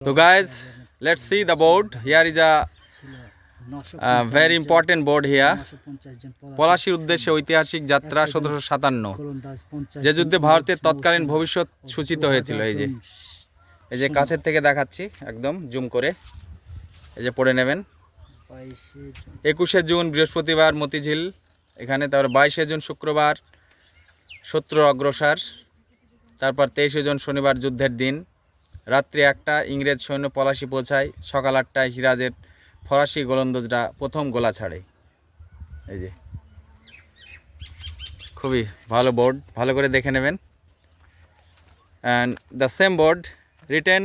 So guys, let's see the board. Here is a very important board here. পলাশীর উদ্দেশ্যে ঐতিহাসিক যাত্রা 1757, যে যুদ্ধে ভারতের তৎকালীন ভবিষ্যৎ সূচিত হয়েছিল। এই যে কাছের থেকে দেখাচ্ছি, একদম জুম করে, এই যে পড়ে নেবেন। 21শে জুন বৃহস্পতিবার মতিঝিল এখানে, তারপর 22শে জুন শুক্রবার শত্রু অগ্রসর, তারপর 23শে জুন শনিবার যুদ্ধের দিন, রাত্রি 1টা ইংরেজ সৈন্য পলাশী পৌঁছায়, সকাল 8টায় হিরাজের ফরাসি গোলন্দজরা প্রথম গোলা ছাড়ে। এই যে খুবই ভালো বোর্ড, ভালো করে দেখে নেবেন। And the same board written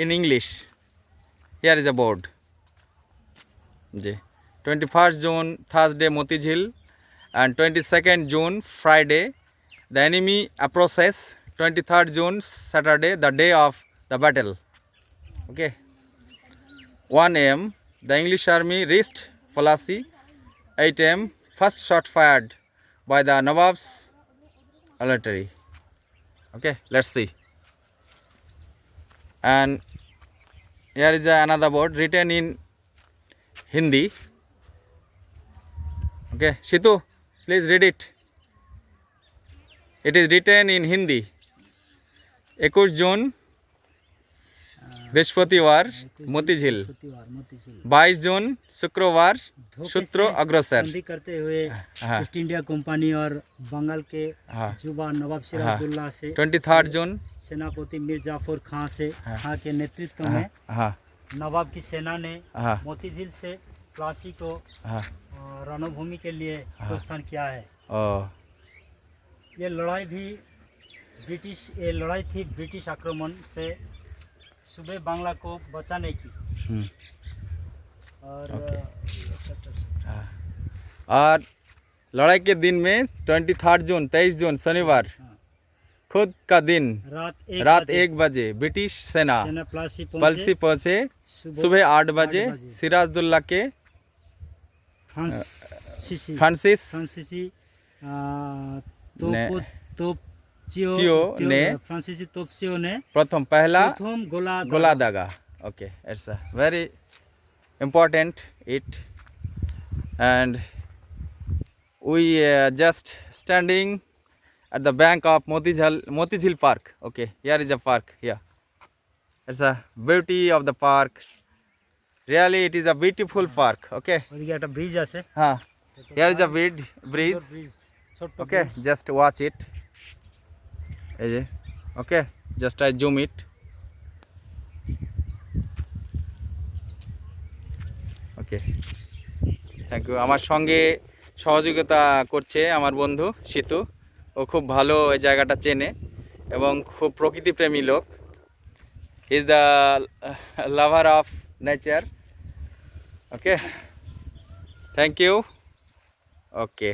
in English. Here is a board. G, 21st June Thursday Motijheel and 22nd June Friday the enemy approaches, 23rd June Saturday the day of the battle. Okay, 1 AM the English army reached Palashi. 8 AM first shot fired by the Nawab's artillery. Okay, let's see. And here is another board written in Hindi. Okay, Shitu, please read it. It is written in Hindi. 21 June बृहस्पतिवार मोतीझिल, 22 जून शुक्रवार शत्रु अग्रसर। संधि करते हुए east India company और बंगाल के जुबा नवाब सिराजुद्दौला से 23rd जून सेनापति मीर जाफर खां के नेतृत्व में नवाब की सेना ने मोतीझिल से प्लासी को रणभूमि के लिए प्रस्थान किया है। ये लड़ाई थी ब्रिटिश आक्रमण से सुबह बांग्ला को बचाने की। और लड़ाई के दिन में 23rd जून 23 जून शनिवार खुद का दिन रात 1 बजे ब्रिटिश सेना प्लासी पहुंचे। सुबह 8 बजे सिराजुद्दौला के फ्रांसीसी तोपचियों ने पहला गोला दागा। Okay, it's a very important it, and we just standing at the bank of Motijhil Park. Okay, here is a park here. It's a beauty of the park. Really, it is a beautiful park. Okay. একটা bridge আছে। হ্যাঁ, here is a bridge. Okay, just watch it. এই যে, okay, just I zoom it. Okay, thank you. আমার সঙ্গে সহযোগিতা করছে আমার বন্ধু সিতু। ও খুব ভালো এই জায়গাটা চেনে এবং খুব প্রকৃতিপ্রেমী লোক। He is the lover of nature. Okay, thank you. Okay.